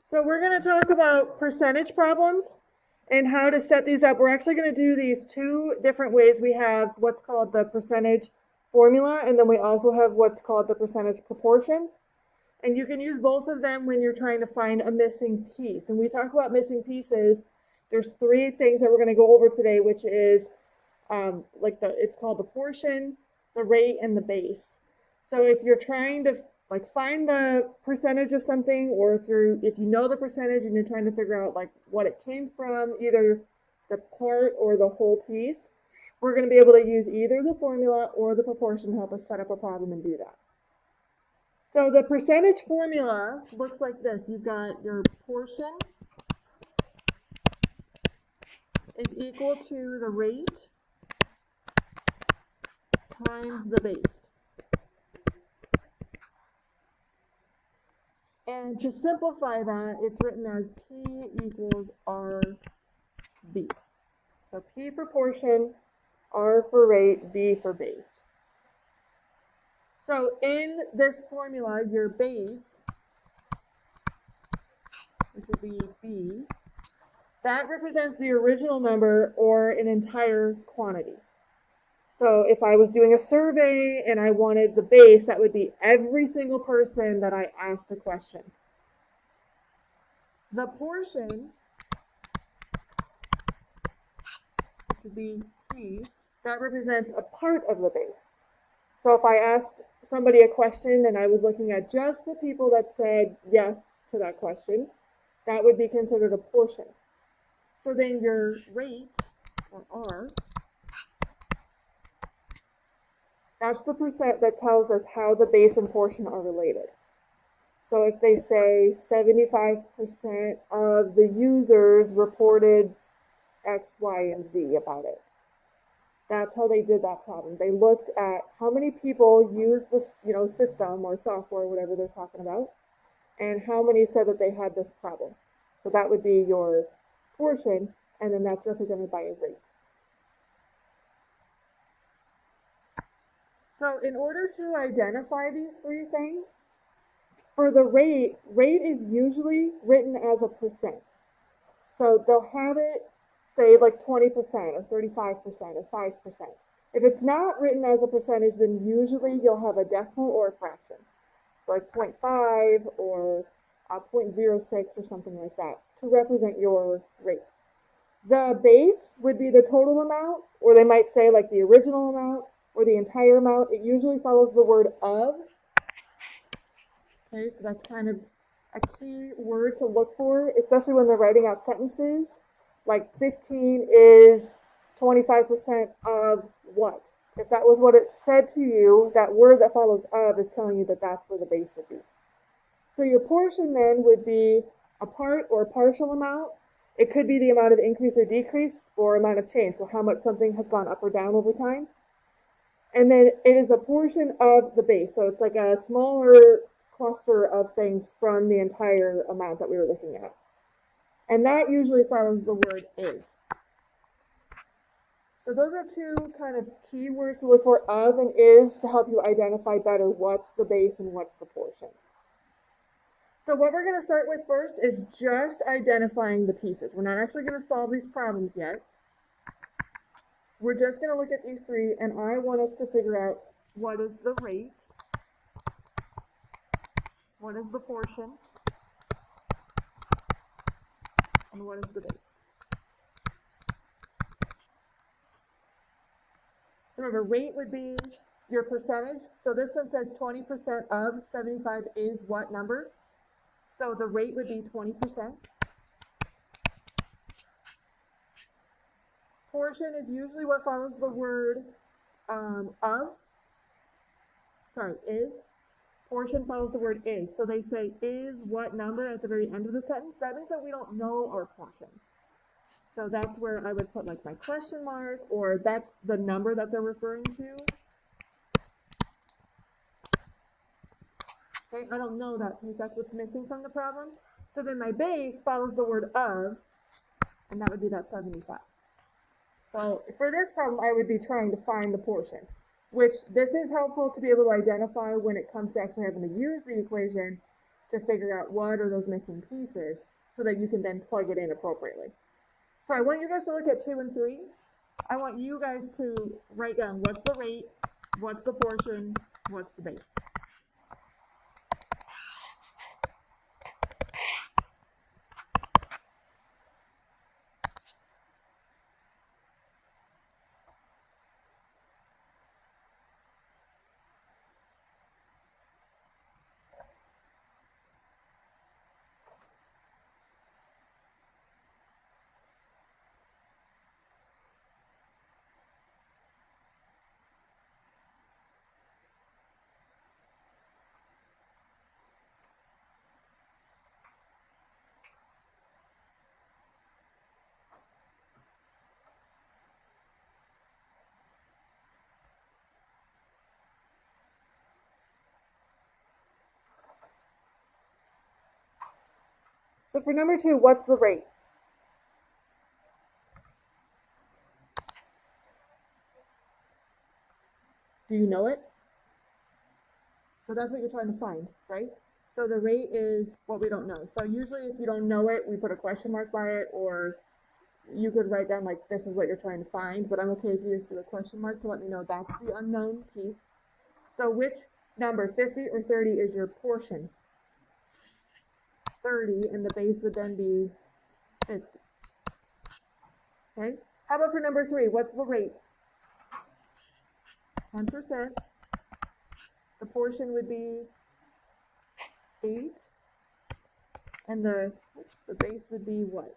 So we're going to talk about percentage problems and how to set these up. We're actually going to do these two different ways. We have what's called the percentage formula, and then we also have what's called the percentage proportion. And you can use both of them when you're trying to find a missing piece. And we talk about missing pieces. There's three things that we're going to go over today, which is it's called the portion, the rate, and the base. So if you're trying to find the percentage of something, or if you know the percentage and you're trying to figure out what it came from, either the part or the whole piece, we're going to be able to use either the formula or the proportion to help us set up a problem and do that. So the percentage formula looks like this. You've got your portion is equal to the rate times the base. And to simplify that, it's written as P equals RB. So P for portion, R for rate, B for base. So in this formula, your base, which would be B, that represents the original number or an entire quantity. So if I was doing a survey and I wanted the base, that would be every single person that I asked a question. The portion, which would be P, that represents a part of the base. So if I asked somebody a question and I was looking at just the people that said yes to that question, that would be considered a portion. So then your rate, or R, that's the percent that tells us how the base and portion are related. So if they say 75% of the users reported X, Y, and Z about it, that's how they did that problem. They looked at how many people used this, system or software, whatever they're talking about, and how many said that they had this problem. So that would be your portion, and then that's represented by a rate. So in order to identify these three things, for the rate is usually written as a percent. So they'll have it say 20% or 35% or 5%. If it's not written as a percentage, then usually you'll have a decimal or a fraction. So 0.5 or 0.06 or something like that to represent your rate. The base would be the total amount, or they might say the original amount or the entire amount. It usually follows the word of. Okay, so that's kind of a key word to look for, especially when they're writing out sentences. 15 is 25% of what? If that was what it said to you, that word that follows of is telling you that that's where the base would be. So your portion then would be a part or partial amount. It could be the amount of increase or decrease or amount of change, so how much something has gone up or down over time. And then it is a portion of the base, so it's like a smaller cluster of things from the entire amount that we were looking at. And that usually follows the word is. So those are two kind of key words to look for, of and is, to help you identify better what's the base and what's the portion. So what we're going to start with first is just identifying the pieces. We're not actually going to solve these problems yet. We're just going to look at these three, and I want us to figure out what is the rate, what is the portion, and what is the base. So remember, rate would be your percentage. So this one says 20% of 75 is what number? So the rate would be 20%. Portion is usually what follows the word is. Portion follows the word is. So they say is what number at the very end of the sentence. That means that we don't know our portion. So that's where I would put my question mark, or that's the number that they're referring to. Okay, I don't know that piece. That's what's missing from the problem. So then my base follows the word of, and that would be that 75. So for this problem, I would be trying to find the portion, which this is helpful to be able to identify when it comes to actually having to use the equation. to figure out what are those missing pieces so that you can then plug it in appropriately. So I want you guys to look at 2 and 3. I want you guys to write down what's the rate, what's the portion, what's the base. So for number 2, what's the rate? Do you know it? So that's what you're trying to find, right? So the rate is what we don't know. So usually if you don't know it, we put a question mark by it, or you could write down like this is what you're trying to find, but I'm okay if you just do a question mark to let me know that's the unknown piece. So which number, 50 or 30, is your portion? 30, and the base would then be 50. Okay? How about for number 3? What's the rate? 10%. The portion would be 8. And the base would be what?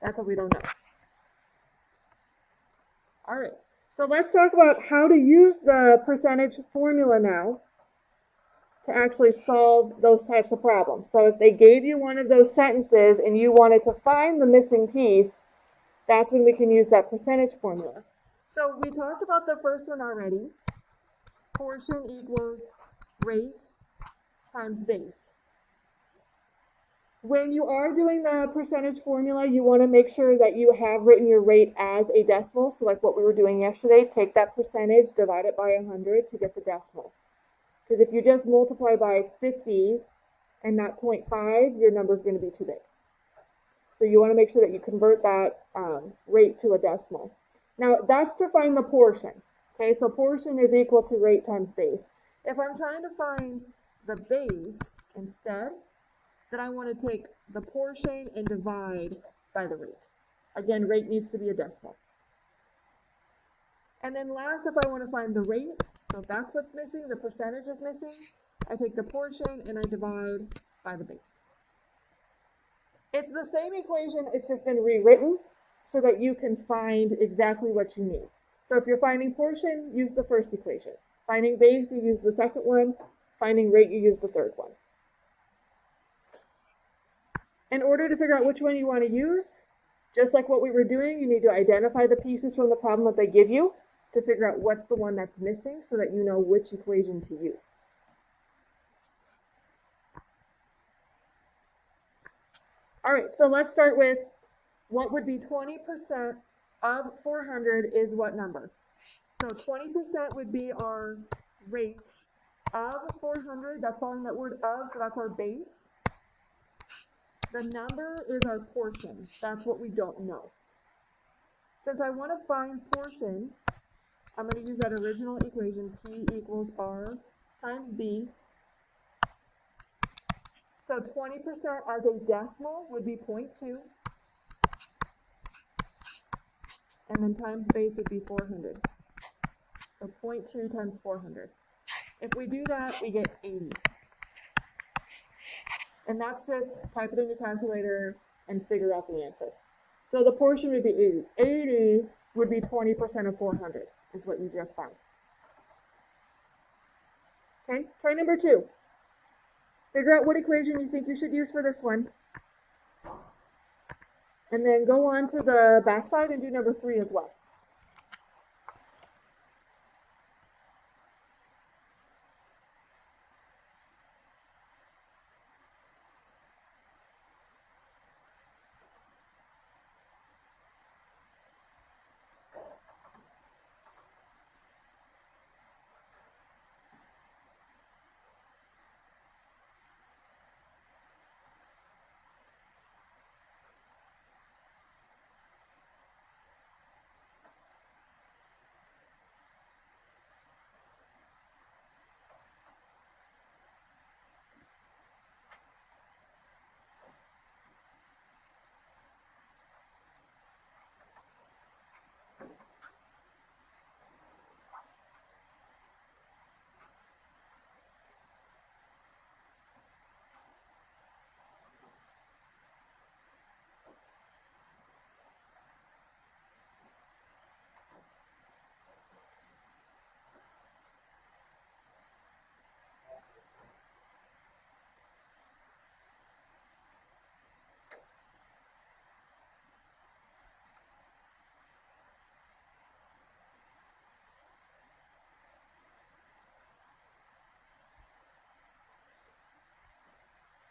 That's what we don't know. All right. So let's talk about how to use the percentage formula now to actually solve those types of problems. So if they gave you one of those sentences and you wanted to find the missing piece, that's when we can use that percentage formula. So we talked about the first one already. Portion equals rate times base. When you are doing the percentage formula, you want to make sure that you have written your rate as a decimal. So like what we were doing yesterday, take that percentage, divide it by 100 to get the decimal. Because if you just multiply by 50 and not 0.5, your number is going to be too big. So you want to make sure that you convert that rate to a decimal. Now that's to find the portion. Okay, so portion is equal to rate times base. If I'm trying to find the base instead, then I want to take the portion and divide by the rate. Again, rate needs to be a decimal. And then last, if I want to find the rate, so if that's what's missing, the percentage is missing, I take the portion and I divide by the base. It's the same equation, it's just been rewritten so that you can find exactly what you need. So if you're finding portion, use the first equation. Finding base, you use the second one. Finding rate, you use the third one. In order to figure out which one you want to use, just like what we were doing, you need to identify the pieces from the problem that they give you to figure out what's the one that's missing so that you know which equation to use. All right, so let's start with what would be 20% of 400 is what number? So 20% would be our rate of 400. That's following that word of, so that's our base. The number is our portion. That's what we don't know. Since I want to find portion, I'm going to use that original equation, P equals R times B. So 20% as a decimal would be 0.2. And then times base would be 400. So 0.2 times 400. If we do that, we get 80. And that's just type it in your calculator and figure out the answer. So the portion would be 80. 80 would be 20% of 400, is what you just found. Okay, try number 2. Figure out what equation you think you should use for this one. And then go on to the backside and do number 3 as well.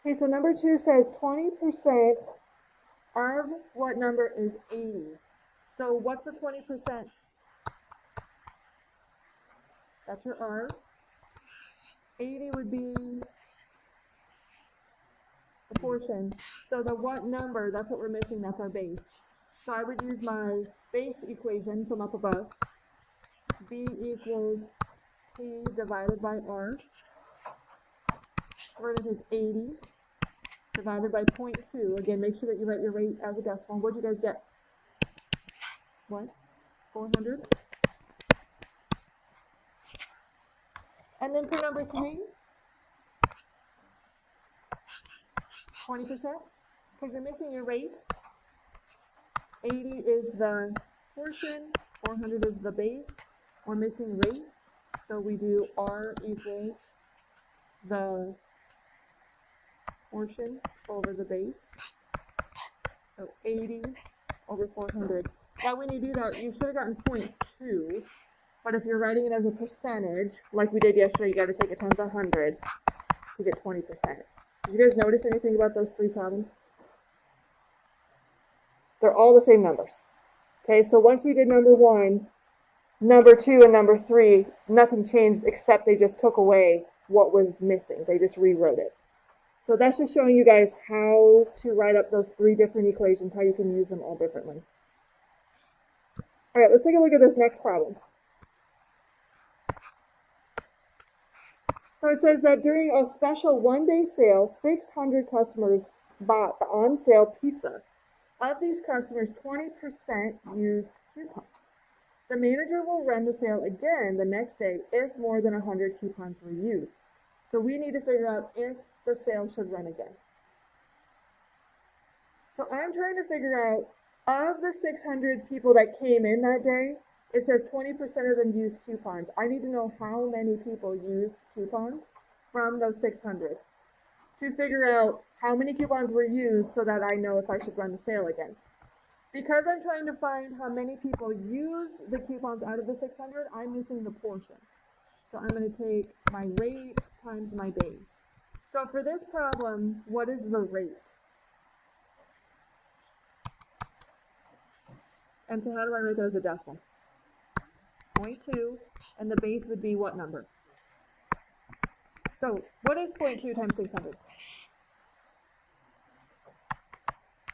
Okay, so number 2 says 20% of what number is 80. So what's the 20%? That's your R. 80 would be the portion. So the what number, that's what we're missing, that's our base. So I would use my base equation from up above. B equals P divided by R. So we're going to take 80 divided by 0.2. Again, make sure that you write your rate as a decimal. What did you guys get? What? 400? And then for number 3, 20%, because you're missing your rate. 80 is the portion, 400 is the base. We're missing rate, so we do R equals the portion over the base. So 80 over 400. Now when you do that, you should have gotten 0.2, but if you're writing it as a percentage, like we did yesterday, you got to take it times 100 to get 20%. Did you guys notice anything about those 3 problems? They're all the same numbers. Okay, so once we did number 1, number 2 and number 3, nothing changed except they just took away what was missing. They just rewrote it. So that's just showing you guys how to write up those 3 different equations, how you can use them all differently. All right, let's take a look at this next problem. So it says that during a special one-day sale, 600 customers bought the on-sale pizza. Of these customers, 20% used coupons. The manager will run the sale again the next day if more than 100 coupons were used. So we need to figure out if the sale should run again. So I'm trying to figure out, of the 600 people that came in that day, it says 20% of them used coupons. I need to know how many people used coupons from those 600 to figure out how many coupons were used so that I know if I should run the sale again. Because I'm trying to find how many people used the coupons out of the 600, I'm missing the portion. So I'm going to take my rate times my base. So for this problem, what is the rate? And so how do I write that as a decimal? 0.2, and the base would be what number? So what is 0.2 times 600?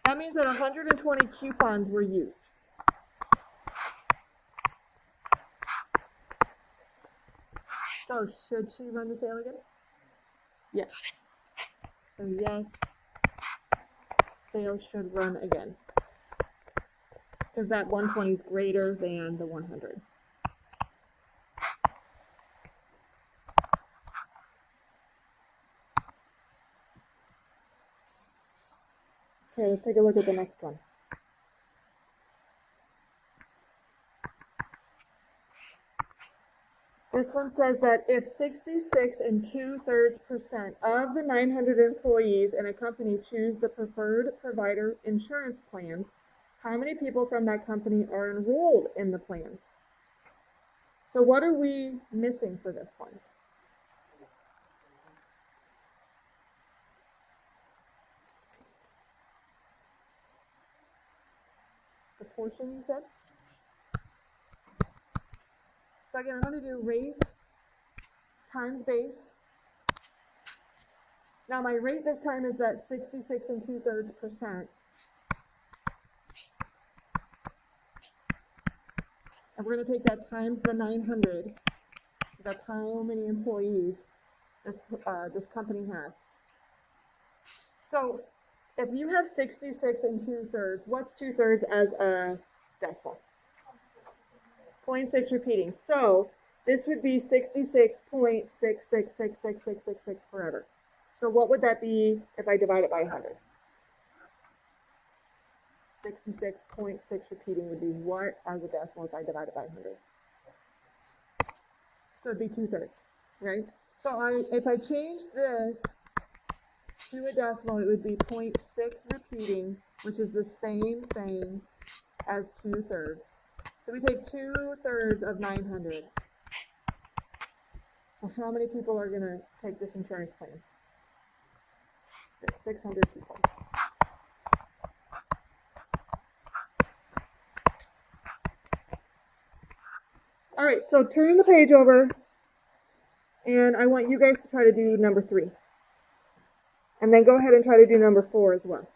That means that 120 coupons were used. So should she run the sale again? Yes. So yes, sales should run again. Because that 120 is greater than the 100. Okay, let's take a look at the next one. This one says that if 66 2/3% of the 900 employees in a company choose the preferred provider insurance plans, how many people from that company are enrolled in the plan? So what are we missing for this one? The portion you said? So again, I'm going to do rate times base. Now my rate this time is that 66 2/3%. And we're going to take that times the 900. That's how many employees this company has. So if you have 66 2/3, what's 2/3 as a decimal? 0.6 repeating. So this would be 66.66666666 forever. So what would that be if I divide it by 100? 66.6 repeating would be what as a decimal if I divide it by 100? So it'd be 2/3, right? So if I change this to a decimal, it would be 0.6 repeating, which is the same thing as 2/3. So we take 2/3 of 900. So how many people are going to take this insurance plan? fit 600 people. All right, so turn the page over, and I want you guys to try to do number 3. And then go ahead and try to do number 4 as well.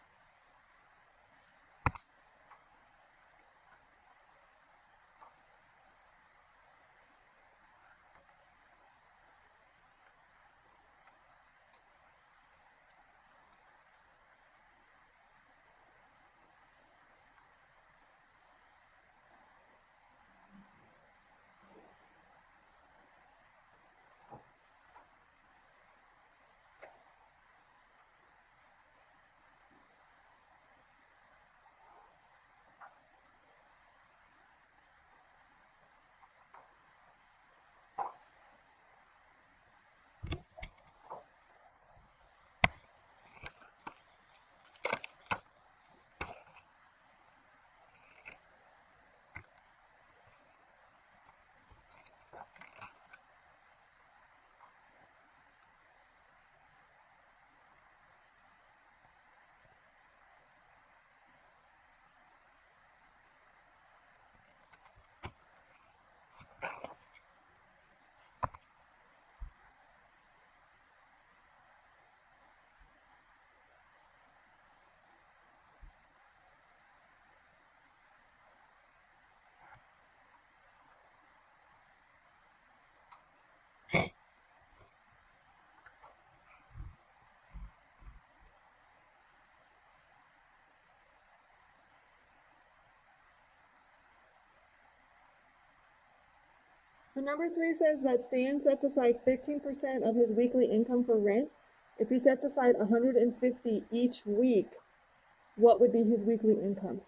So number 3 says that Stan sets aside 15% of his weekly income for rent. If he sets aside $150 each week, what would be his weekly income?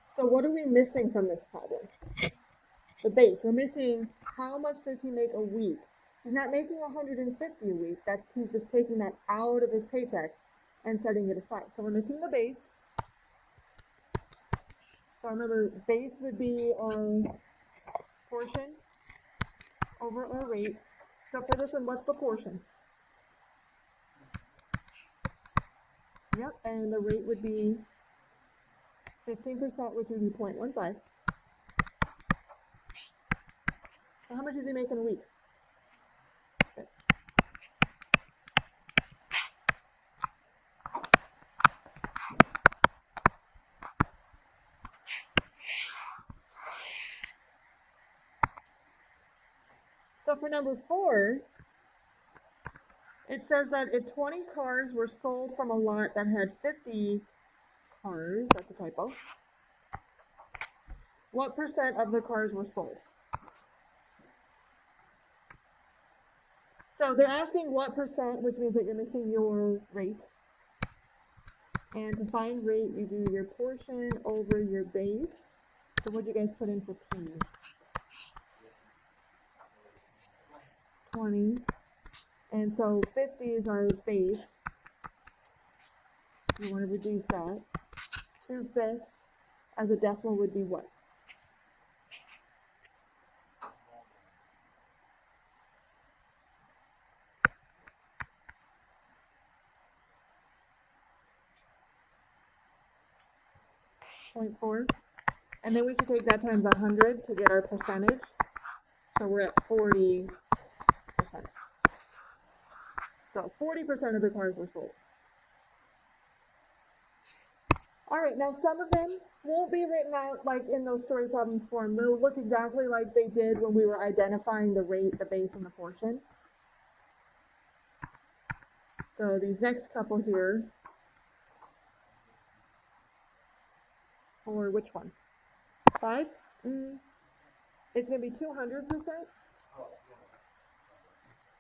So what are we missing from this problem? The base. We're missing how much does he make a week? He's not making $150 a week. He's just taking that out of his paycheck and setting it aside. So we're missing the base. So remember, base would be our portion over our rate. So for this one, what's the portion? Yep, and the rate would be 15%, which would be 0.15. So how much is he making a week? Okay. So for number 4, it says that if 20 cars were sold from a lot that had 50 cars, that's a typo, what percent of the cars were sold? So they're asking what percent, which means that you're missing your rate. And to find rate, you do your portion over your base. So what do you guys put in for P? 20. And so 50 is our base. You want to reduce that. 2/5 as a decimal would be what? .4. And then we should take that times 100 to get our percentage. So we're at 40%. So 40% of the cars were sold. All right, now some of them won't be written out like in those story problems form. They'll look exactly like they did when we were identifying the rate, the base, and the portion. So these next couple here, for which one? 5? It's going to be 200%.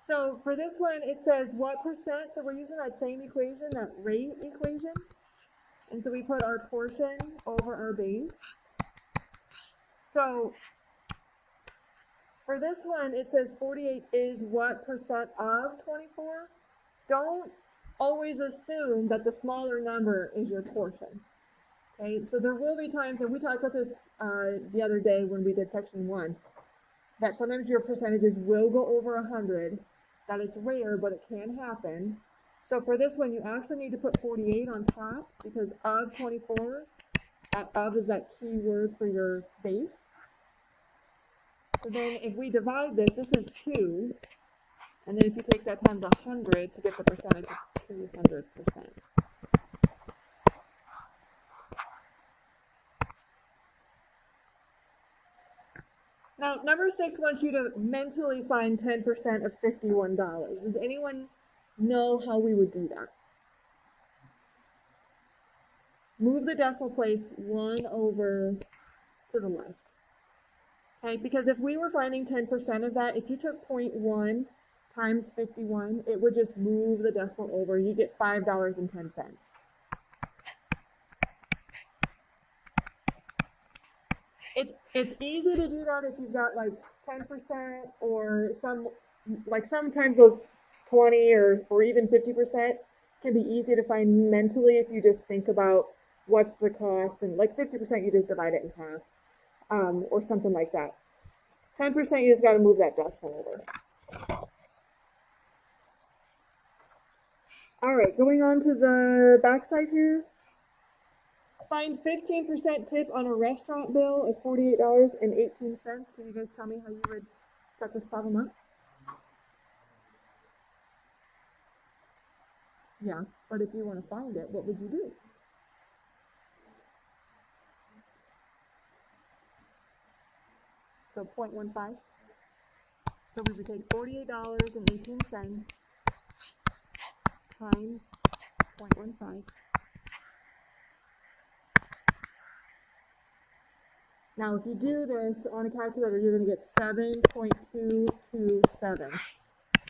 So for this one, it says what percent. So we're using that same equation, that rate equation. And so we put our portion over our base. So for this one, it says 48 is what percent of 24? Don't always assume that the smaller number is your portion. Okay, so there will be times, and we talked about this the other day when we did section 1, that sometimes your percentages will go over 100, that it's rare, but it can happen. So for this one, you also need to put 48 on top because of 24, that of is that key word for your base. So then if we divide this is 2, and then if you take that times 100 to get the percentage, it's 200%. Now, number 6 wants you to mentally find 10% of $51. Does anyone know how we would do that? Move the decimal place 1 over to the left. Okay, because if we were finding 10% of that, if you took 0.1 times 51, it would just move the decimal over. You get $5.10. It's easy to do that if you've got like 10% or sometimes those 20 or even 50% can be easy to find mentally if you just think about what's the cost, and like 50% you just divide it in half, or something like that. 10% you just got to move that decimal over. All right, going on to the backside here. Find 15% tip on a restaurant bill of $48.18. Can you guys tell me how you would set this problem up? Yeah, but if you want to find it, what would you do? So 0.15. So we would take $48.18 times 0.15. Now, if you do this on a calculator, you're going to get 7.227.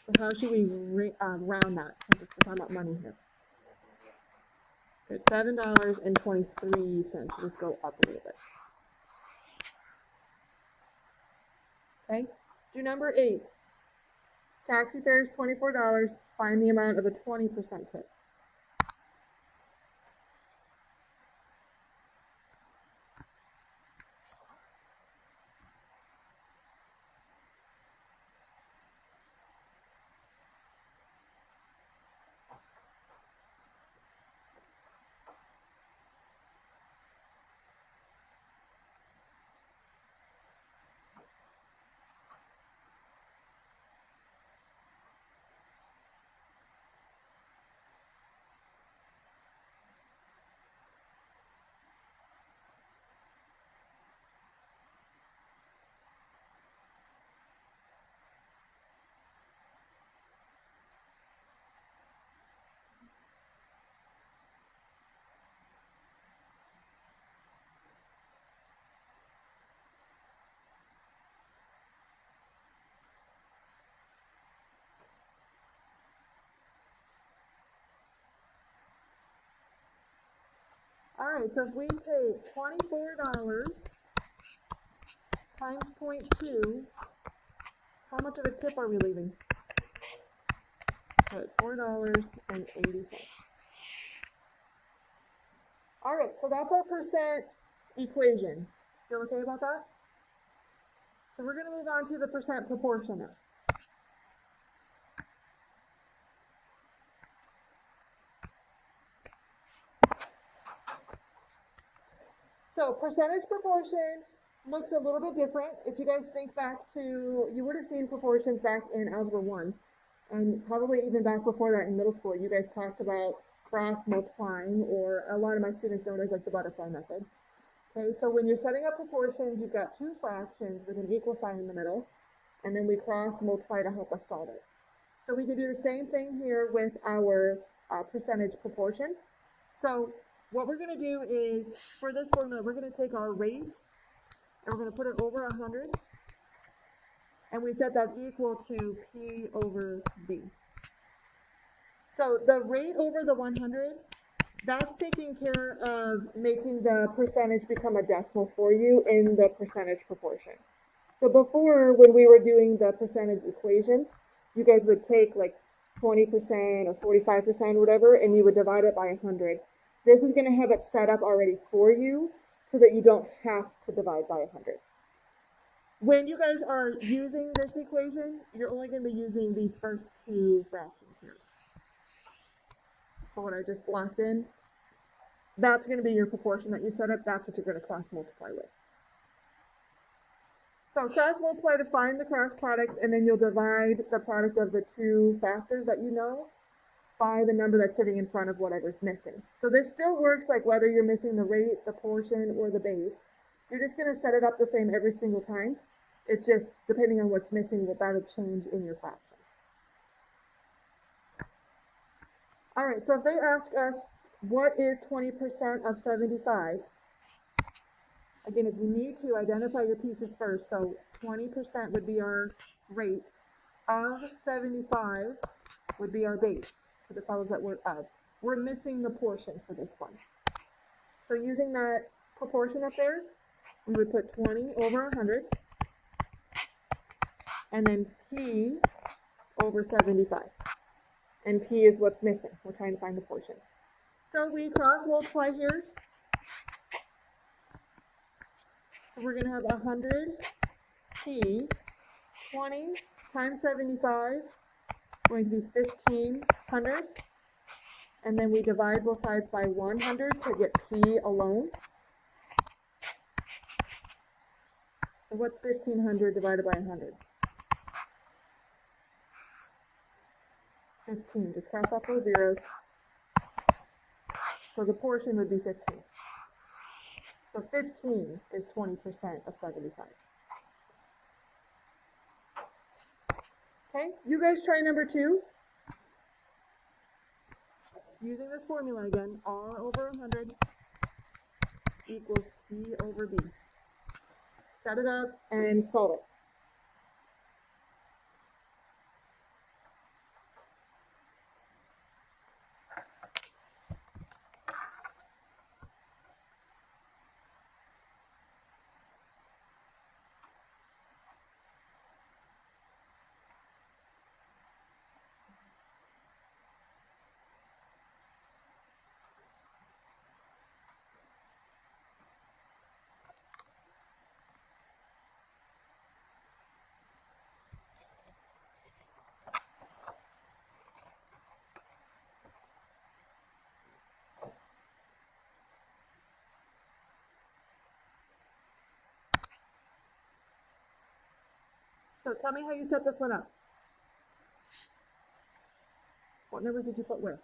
So how should we round that, since we're talking about money here? Good, $7.23. Let's go up a little bit. Okay, do number 8. Taxi fare is $24. Find the amount of a 20% tip. All right, so if we take $24 times 0.2, how much of a tip are we leaving? Good, $4.80. All right, so that's our percent equation. Feel okay about that? So we're going to move on to the percent proportion now. So percentage proportion looks a little bit different. If you guys think back to, you would have seen proportions back in Algebra 1, and probably even back before that in middle school. You guys talked about cross multiplying, or a lot of my students know it as like the butterfly method. Okay, so when you're setting up proportions, you've got two fractions with an equal sign in the middle, and then we cross multiply to help us solve it. So we can do the same thing here with our percentage proportion. So what we're going to do is, for this formula, we're going to take our rate, and we're going to put it over 100, and we set that equal to P over V. So the rate over the 100, that's taking care of making the percentage become a decimal for you in the percentage proportion. So before, when we were doing the percentage equation, you guys would take like 20% or 45% or whatever, and you would divide it by 100. This is going to have it set up already for you so that you don't have to divide by 100. When you guys are using this equation, you're only going to be using these first two fractions here. so what I just blocked in, that's going to be your proportion that you set up. That's what you're going to cross multiply with. So cross multiply to find the cross products, and then you'll divide the product of the two factors that you know by the number that's sitting in front of whatever's missing. So this still works like whether you're missing the rate, the portion, or the base. You're just going to set it up the same every single time. It's just depending on what's missing, that'll change in your fractions. All right, so if they ask us, what is 20% of 75? Again, if you need to, identify your pieces first. So 20% would be our rate. Of 75 would be our base, because it follows that word of. We're missing the portion for this one. So using that proportion up there, we would put 20 over 100, and then P over 75. And P is what's missing. We're trying to find the portion. So we cross multiply here. So we're going to have 100 P, 20 times 75, going to be 1500. And then we divide both sides by 100 to get P alone. So what's 1500 divided by 100? 15. Just cross off those zeros. So the portion would be 15. So 15 is 20% of 75. Okay, you guys try number 2. Using this formula again, R over 100 equals P over B. Set it up and solve it. So tell me how you set this one up. What numbers did you put where?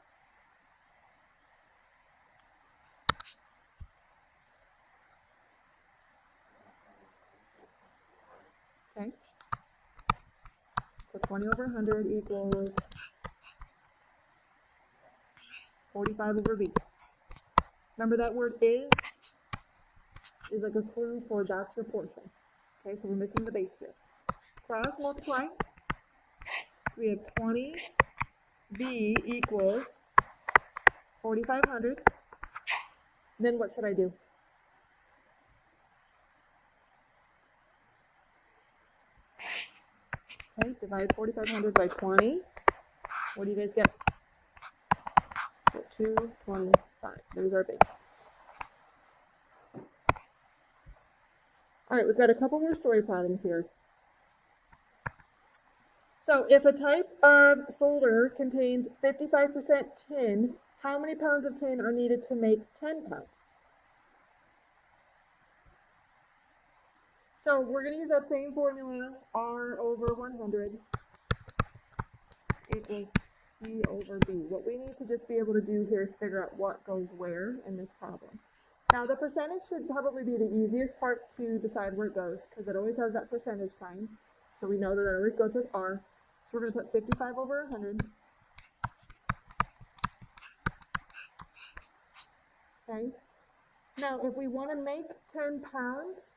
Okay. So 20 over 100 equals 45 over B. Remember that word is like a clue for that's your portion. Okay, so we're missing the base here. Cross multiply. So we have 20B equals 4,500. Then what should I do? Okay, divide 4,500 by 20. What do you guys get? So 225. There's our base. All right, we've got a couple more story problems here. So if a type of solder contains 55% tin, how many pounds of tin are needed to make 10 pounds? So we're going to use that same formula, R over 100 equals P over B. What we need to just be able to do here is figure out what goes where in this problem. Now the percentage should probably be the easiest part to decide where it goes, because it always has that percentage sign. So we know that it always goes with R. So we're going to put 55 over 100. Okay. Now if we want to make 10 pounds,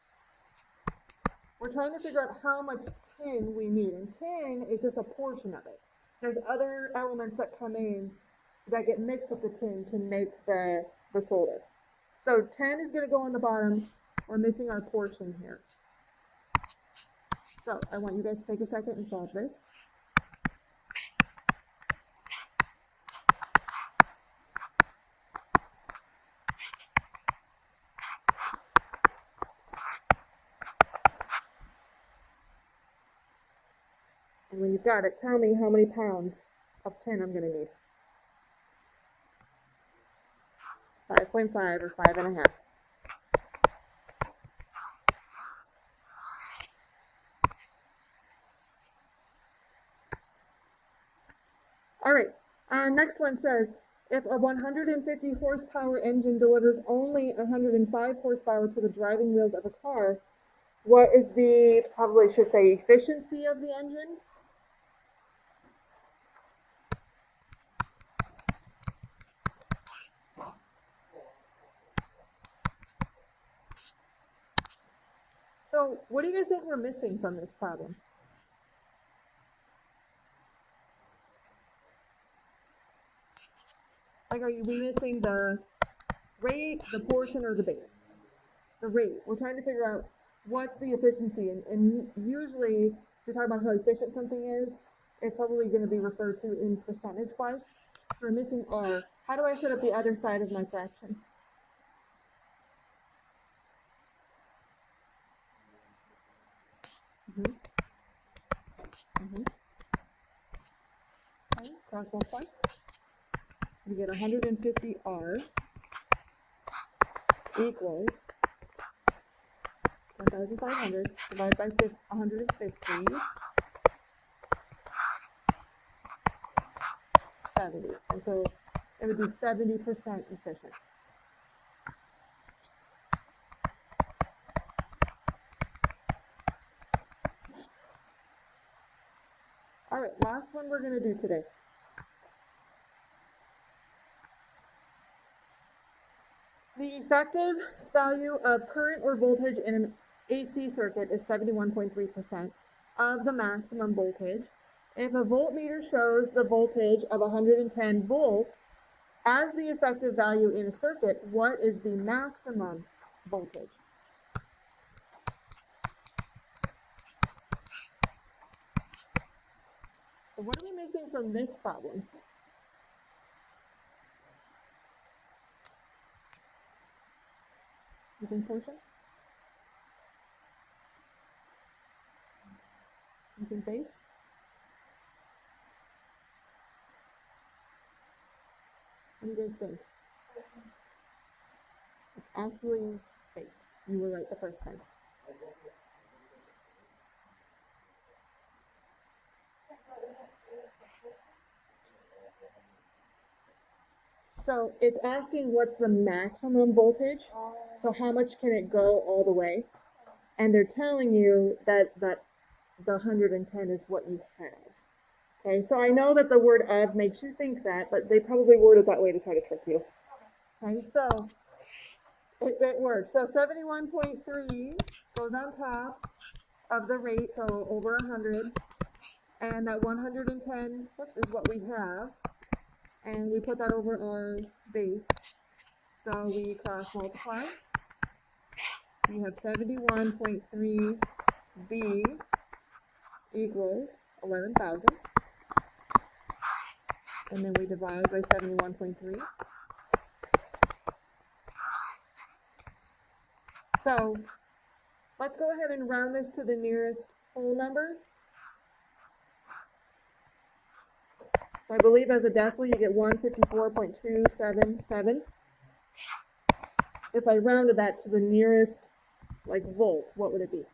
we're trying to figure out how much tin we need. And tin is just a portion of it. There's other elements that come in that get mixed with the tin to make the solder. So 10 is going to go on the bottom. We're missing our portion here. So I want you guys to take a second and solve this. And when you've got it, tell me how many pounds of tin I'm going to need. 5.5 or 5.5. All right, next one says, if a 150 horsepower engine delivers only 105 horsepower to the driving wheels of a car, what is the, probably should say, efficiency of the engine? So what do you guys think we're missing from this problem? Like, are we missing the rate, the portion, or the base? The rate. We're trying to figure out what's the efficiency, and usually, if you're talking about how efficient something is, it's probably going to be referred to in percentage-wise. So we're missing R. How do I set up the other side of my fraction? Okay, cross multiply. So we get 150R equals 10,500 divided by 150, 70. And so it would be 70% efficient. All right, last one we're going to do today. The effective value of current or voltage in an AC circuit is 71.3% of the maximum voltage. If a voltmeter shows the voltage of 110 volts as the effective value in a circuit, what is the maximum voltage? So what are we missing from this problem? Missing portion? Missing base? What do you guys think? It's actually base. You were right the first time. So it's asking what's the maximum voltage. So how much can it go all the way? And they're telling you that the 110 is what you have. Okay, so I know that the word of makes you think that, but they probably word it that way to try to trick you. Okay, so it works. So 71.3 goes on top of the rate, so over 100. And that 110, whoops, is what we have. And we put that over our base. So we cross multiply. So you have 71.3 B equals 11,000. And then we divide by 71.3. So let's go ahead and round this to the nearest whole number. So I believe as a decimal you get 154.277. If I rounded that to the nearest, like, volt, what would it be?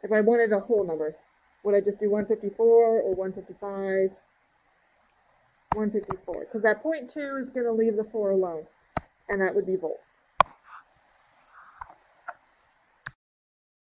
If I wanted a whole number, would I just do 154 or 155? 154, because that 0.2 is going to leave the 4 alone, and that would be volts.